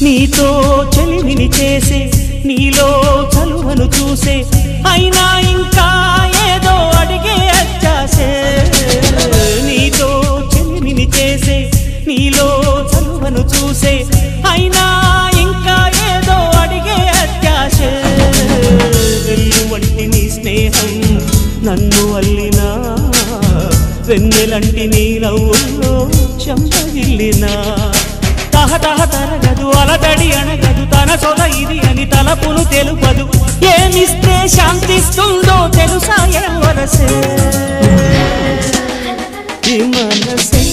నీతో చెలిమిని చేసే నీలో చలువను చూసే అయినా ఇంకా ఏదో అడిగే అత్యాసే నీతో చెలిమిని చేసే నీలో చలువను చూసే అయినా ఇంకా ఏదో అడిగే అత్యాసే వెల్లు వంటి నీ స్నేహం నన్ను అల్లినా వెన్నెలంటి నీ నవ్వుల్లో చెంపగిల్లినా తహతహ తరగదు అలతడి అణగదు తన సొద ఇది అని తలపును తెలుపదు ఏమిస్తే శాంతిస్తుందో తెలుసా ఎవరసే మనసే